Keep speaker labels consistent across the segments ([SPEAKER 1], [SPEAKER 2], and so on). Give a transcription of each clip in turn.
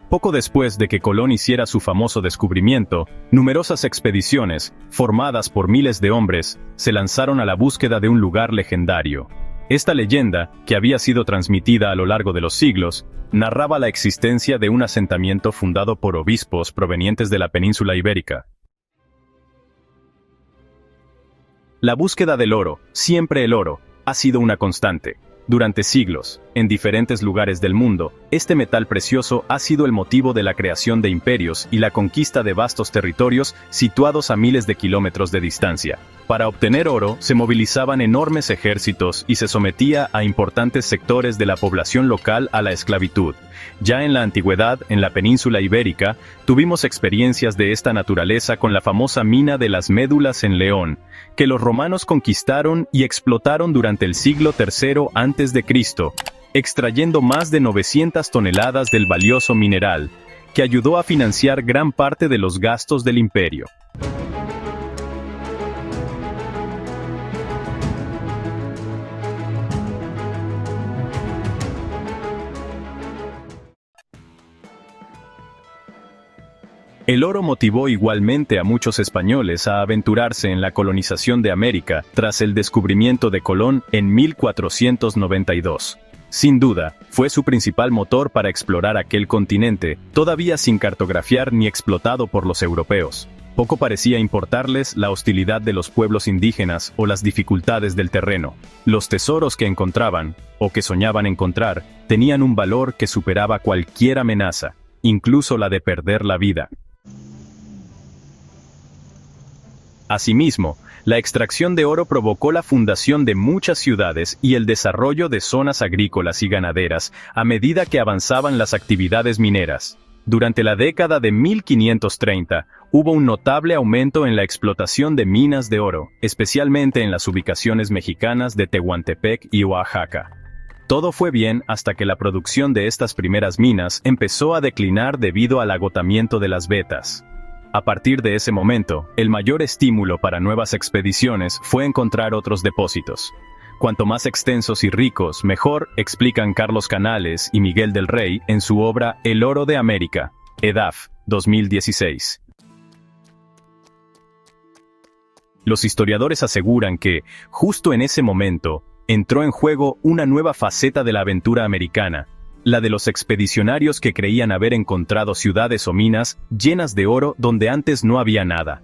[SPEAKER 1] Poco después de que Colón hiciera su famoso descubrimiento, numerosas expediciones, formadas por miles de hombres, se lanzaron a la búsqueda de un lugar legendario. Esta leyenda, que había sido transmitida a lo largo de los siglos, narraba la existencia de un asentamiento fundado por obispos provenientes de la península ibérica. La búsqueda del oro, siempre el oro, ha sido una constante. Durante siglos, en diferentes lugares del mundo, este metal precioso ha sido el motivo de la creación de imperios y la conquista de vastos territorios situados a miles de kilómetros de distancia. Para obtener oro, se movilizaban enormes ejércitos y se sometía a importantes sectores de la población local a la esclavitud. Ya en la antigüedad, en la península ibérica, tuvimos experiencias de esta naturaleza con la famosa mina de las Médulas en León, que los romanos conquistaron y explotaron durante el siglo III a.C., extrayendo más de 900 toneladas del valioso mineral, que ayudó a financiar gran parte de los gastos del imperio. El oro motivó igualmente a muchos españoles a aventurarse en la colonización de América tras el descubrimiento de Colón en 1492. Sin duda, fue su principal motor para explorar aquel continente, todavía sin cartografiar ni explotado por los europeos. Poco parecía importarles la hostilidad de los pueblos indígenas o las dificultades del terreno. Los tesoros que encontraban, o que soñaban encontrar, tenían un valor que superaba cualquier amenaza, incluso la de perder la vida. Asimismo, la extracción de oro provocó la fundación de muchas ciudades y el desarrollo de zonas agrícolas y ganaderas a medida que avanzaban las actividades mineras. Durante la década de 1530, hubo un notable aumento en la explotación de minas de oro, especialmente en las ubicaciones mexicanas de Tehuantepec y Oaxaca. Todo fue bien hasta que la producción de estas primeras minas empezó a declinar debido al agotamiento de las vetas. A partir de ese momento, el mayor estímulo para nuevas expediciones fue encontrar otros depósitos. Cuanto más extensos y ricos, mejor, explican Carlos Canales y Miguel del Rey en su obra El oro de América, EDAF, 2016. Los historiadores aseguran que, justo en ese momento, entró en juego una nueva faceta de la aventura americana, la de los expedicionarios que creían haber encontrado ciudades o minas llenas de oro donde antes no había nada.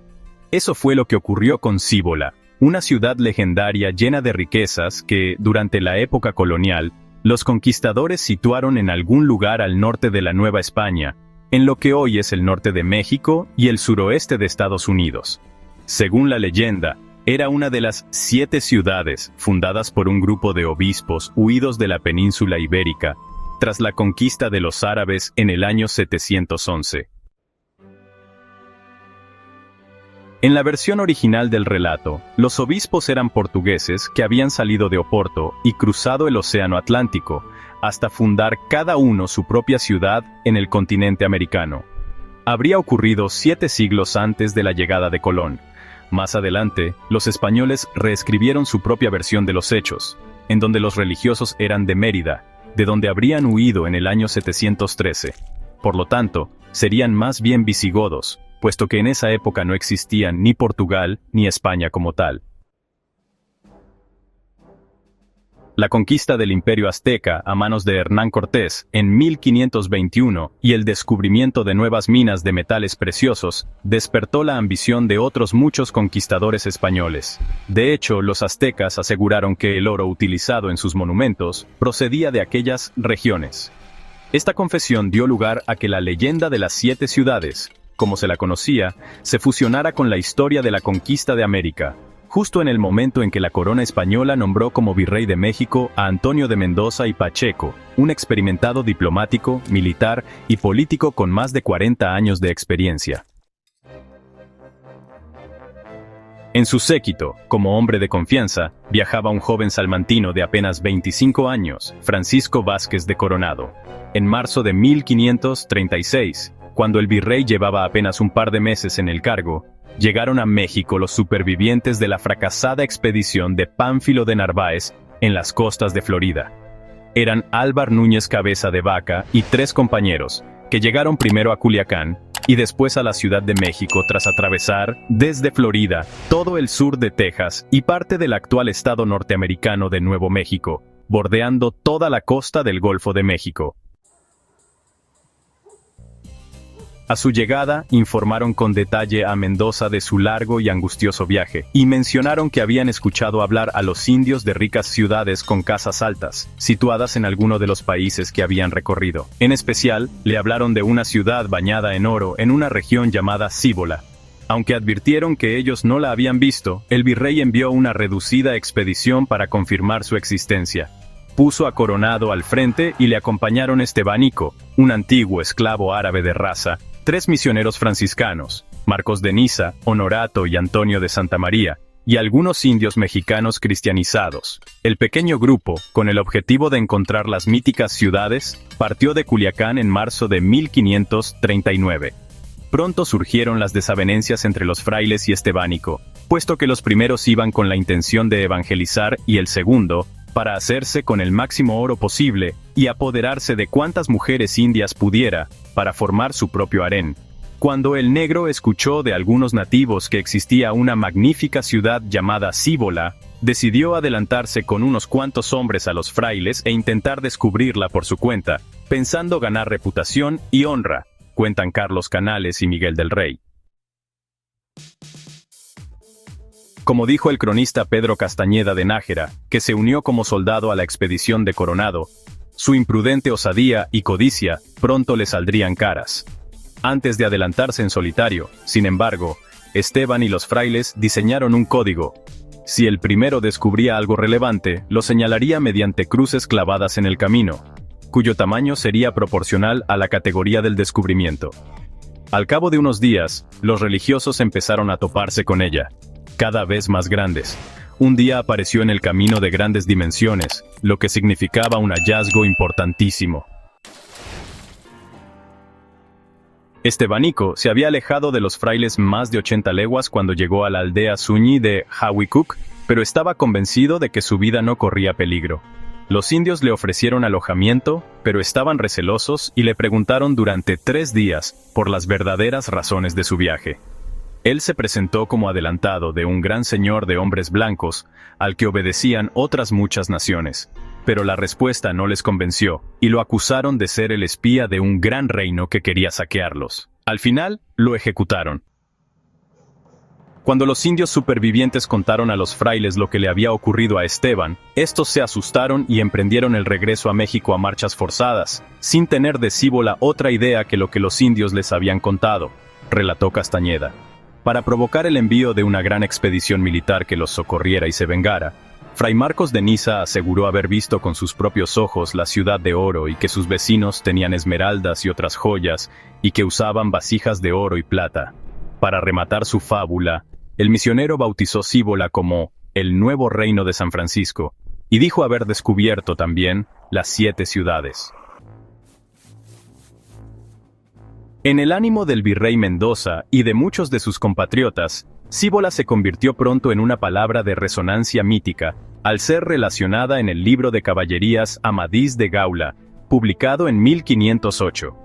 [SPEAKER 1] Eso fue lo que ocurrió con Cíbola, una ciudad legendaria llena de riquezas que, durante la época colonial, los conquistadores situaron en algún lugar al norte de la Nueva España, en lo que hoy es el norte de México y el suroeste de Estados Unidos. Según la leyenda, era una de las 7 ciudades fundadas por un grupo de obispos huidos de la península ibérica, tras la conquista de los árabes en el año 711. En la versión original del relato, los obispos eran portugueses que habían salido de Oporto y cruzado el Océano Atlántico, hasta fundar cada uno su propia ciudad en el continente americano. Habría ocurrido 7 siglos antes de la llegada de Colón. Más adelante, los españoles reescribieron su propia versión de los hechos, en donde los religiosos eran de Mérida, de donde habrían huido en el año 713. Por lo tanto, serían más bien visigodos, puesto que en esa época no existían ni Portugal ni España como tal. La conquista del Imperio Azteca a manos de Hernán Cortés en 1521 y el descubrimiento de nuevas minas de metales preciosos despertó la ambición de otros muchos conquistadores españoles. De hecho, los aztecas aseguraron que el oro utilizado en sus monumentos procedía de aquellas regiones. Esta confesión dio lugar a que la leyenda de las 7 ciudades, como se la conocía, se fusionara con la historia de la conquista de América, justo en el momento en que la corona española nombró como virrey de México a Antonio de Mendoza y Pacheco, un experimentado diplomático, militar y político con más de 40 años de experiencia. En su séquito, como hombre de confianza, viajaba un joven salmantino de apenas 25 años, Francisco Vázquez de Coronado. En marzo de 1536, cuando el virrey llevaba apenas un par de meses en el cargo, llegaron a México los supervivientes de la fracasada expedición de Pánfilo de Narváez en las costas de Florida. Eran Álvar Núñez Cabeza de Vaca y 3 compañeros, que llegaron primero a Culiacán y después a la Ciudad de México tras atravesar, desde Florida, todo el sur de Texas y parte del actual estado norteamericano de Nuevo México, bordeando toda la costa del Golfo de México. A su llegada, informaron con detalle a Mendoza de su largo y angustioso viaje, y mencionaron que habían escuchado hablar a los indios de ricas ciudades con casas altas, situadas en alguno de los países que habían recorrido. En especial, le hablaron de una ciudad bañada en oro en una región llamada Cíbola. Aunque advirtieron que ellos no la habían visto, el virrey envió una reducida expedición para confirmar su existencia. Puso a Coronado al frente y le acompañaron Estebanico, un antiguo esclavo árabe de raza, 3 misioneros franciscanos, Marcos de Niza, Honorato y Antonio de Santa María, y algunos indios mexicanos cristianizados. El pequeño grupo, con el objetivo de encontrar las míticas ciudades, partió de Culiacán en marzo de 1539. Pronto surgieron las desavenencias entre los frailes y Estebanico, puesto que los primeros iban con la intención de evangelizar y el segundo, para hacerse con el máximo oro posible y apoderarse de cuantas mujeres indias pudiera, para formar su propio harén. Cuando el negro escuchó de algunos nativos que existía una magnífica ciudad llamada Cíbola, decidió adelantarse con unos cuantos hombres a los frailes e intentar descubrirla por su cuenta, pensando ganar reputación y honra, cuentan Carlos Canales y Miguel del Rey. Como dijo el cronista Pedro Castañeda de Nájera, que se unió como soldado a la expedición de Coronado, su imprudente osadía y codicia pronto le saldrían caras. Antes de adelantarse en solitario, sin embargo, Esteban y los frailes diseñaron un código. Si el primero descubría algo relevante, lo señalaría mediante cruces clavadas en el camino, cuyo tamaño sería proporcional a la categoría del descubrimiento. Al cabo de unos días, los religiosos empezaron a toparse con ella, cada vez más grandes. Un día apareció en el camino de grandes dimensiones, lo que significaba un hallazgo importantísimo. Estebanico se había alejado de los frailes más de 80 leguas cuando llegó a la aldea Zuñi de Hawicuc, pero estaba convencido de que su vida no corría peligro. Los indios le ofrecieron alojamiento, pero estaban recelosos y le preguntaron durante 3 días por las verdaderas razones de su viaje. Él se presentó como adelantado de un gran señor de hombres blancos, al que obedecían otras muchas naciones. Pero la respuesta no les convenció, y lo acusaron de ser el espía de un gran reino que quería saquearlos. Al final, lo ejecutaron. Cuando los indios supervivientes contaron a los frailes lo que le había ocurrido a Esteban, estos se asustaron y emprendieron el regreso a México a marchas forzadas, sin tener de Cíbola otra idea que lo que los indios les habían contado, relató Castañeda. Para provocar el envío de una gran expedición militar que los socorriera y se vengara, Fray Marcos de Niza aseguró haber visto con sus propios ojos la ciudad de oro y que sus vecinos tenían esmeraldas y otras joyas y que usaban vasijas de oro y plata. Para rematar su fábula, el misionero bautizó Cíbola como el nuevo reino de San Francisco y dijo haber descubierto también las 7 ciudades. En el ánimo del virrey Mendoza y de muchos de sus compatriotas, Cíbola se convirtió pronto en una palabra de resonancia mítica, al ser relacionada en el libro de caballerías Amadís de Gaula, publicado en 1508.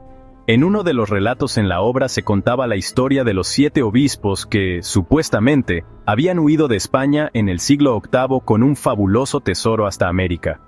[SPEAKER 1] En uno de los relatos en la obra se contaba la historia de los 7 obispos que, supuestamente, habían huido de España en el siglo VIII con un fabuloso tesoro hasta América,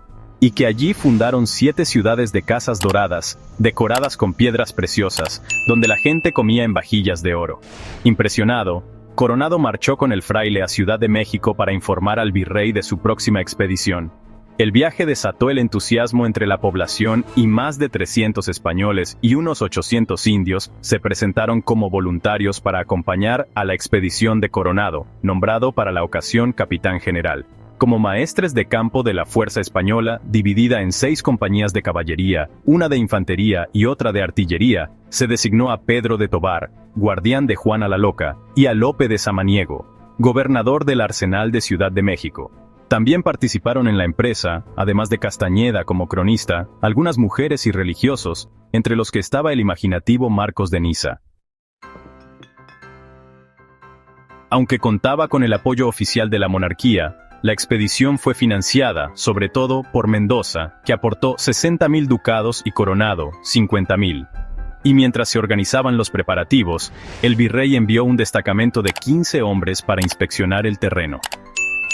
[SPEAKER 1] y que allí fundaron 7 ciudades de casas doradas, decoradas con piedras preciosas, donde la gente comía en vajillas de oro. Impresionado, Coronado marchó con el fraile a Ciudad de México para informar al virrey de su próxima expedición. El viaje desató el entusiasmo entre la población y más de 300 españoles y unos 800 indios se presentaron como voluntarios para acompañar a la expedición de Coronado, nombrado para la ocasión capitán general. Como maestres de campo de la fuerza española, dividida en 6 compañías de caballería, una de infantería y otra de artillería, se designó a Pedro de Tobar, guardián de Juana la Loca, y a Lope de Samaniego, gobernador del Arsenal de Ciudad de México. También participaron en la empresa, además de Castañeda como cronista, algunas mujeres y religiosos, entre los que estaba el imaginativo Marcos de Niza. Aunque contaba con el apoyo oficial de la monarquía, la expedición fue financiada, sobre todo, por Mendoza, que aportó 60.000 ducados y Coronado, 50.000. y mientras se organizaban los preparativos, el virrey envió un destacamento de 15 hombres para inspeccionar el terreno.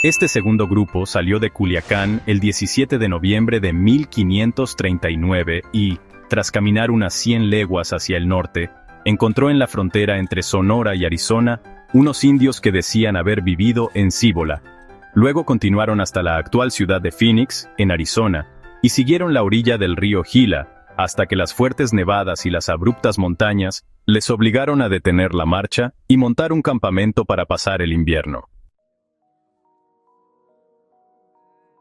[SPEAKER 1] Este segundo grupo salió de Culiacán el 17 de noviembre de 1539 y, tras caminar unas 100 leguas hacia el norte, encontró en la frontera entre Sonora y Arizona unos indios que decían haber vivido en Cíbola. Luego continuaron hasta la actual ciudad de Phoenix, en Arizona, y siguieron la orilla del río Gila, hasta que las fuertes nevadas y las abruptas montañas les obligaron a detener la marcha y montar un campamento para pasar el invierno.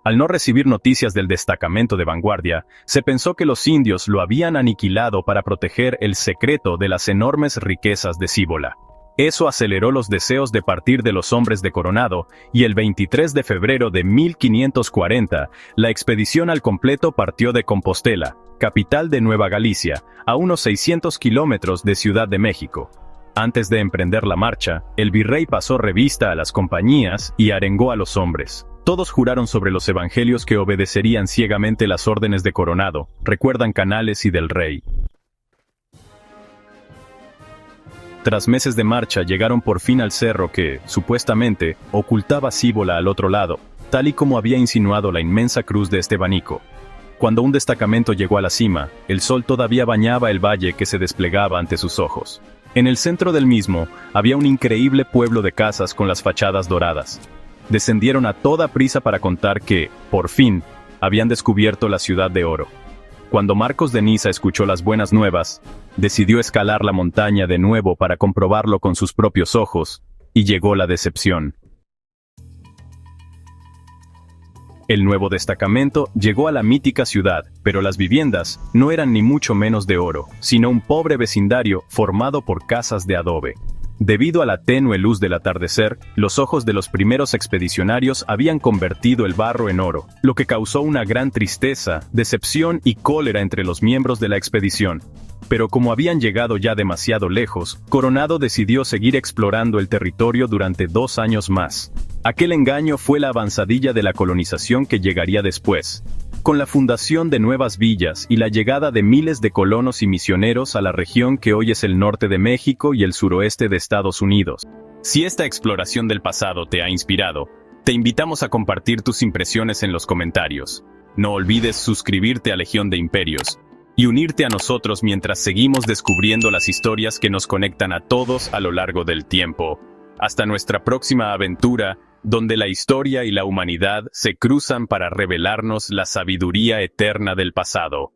[SPEAKER 1] Al no recibir noticias del destacamento de vanguardia, se pensó que los indios lo habían aniquilado para proteger el secreto de las enormes riquezas de Cíbola. Eso aceleró los deseos de partir de los hombres de Coronado, y el 23 de febrero de 1540, la expedición al completo partió de Compostela, capital de Nueva Galicia, a unos 600 kilómetros de Ciudad de México. Antes de emprender la marcha, el virrey pasó revista a las compañías y arengó a los hombres. Todos juraron sobre los evangelios que obedecerían ciegamente las órdenes de Coronado, recuerdan Canales y del Rey. Tras meses de marcha llegaron por fin al cerro que, supuestamente, ocultaba Cíbola al otro lado, tal y como había insinuado la inmensa cruz de Estebanico. Cuando un destacamento llegó a la cima, el sol todavía bañaba el valle que se desplegaba ante sus ojos. En el centro del mismo, había un increíble pueblo de casas con las fachadas doradas. Descendieron a toda prisa para contar que, por fin, habían descubierto la ciudad de oro. Cuando Marcos de Niza escuchó las buenas nuevas, decidió escalar la montaña de nuevo para comprobarlo con sus propios ojos, y llegó la decepción. El nuevo destacamento llegó a la mítica ciudad, pero las viviendas no eran ni mucho menos de oro, sino un pobre vecindario formado por casas de adobe. Debido a la tenue luz del atardecer, los ojos de los primeros expedicionarios habían convertido el barro en oro, lo que causó una gran tristeza, decepción y cólera entre los miembros de la expedición. Pero como habían llegado ya demasiado lejos, Coronado decidió seguir explorando el territorio durante 2 años más. Aquel engaño fue la avanzadilla de la colonización que llegaría después, con la fundación de nuevas villas y la llegada de miles de colonos y misioneros a la región que hoy es el norte de México y el suroeste de Estados Unidos. Si esta exploración del pasado te ha inspirado, te invitamos a compartir tus impresiones en los comentarios. No olvides suscribirte a Legión de Imperios y unirte a nosotros mientras seguimos descubriendo las historias que nos conectan a todos a lo largo del tiempo. Hasta nuestra próxima aventura, donde la historia y la humanidad se cruzan para revelarnos la sabiduría eterna del pasado.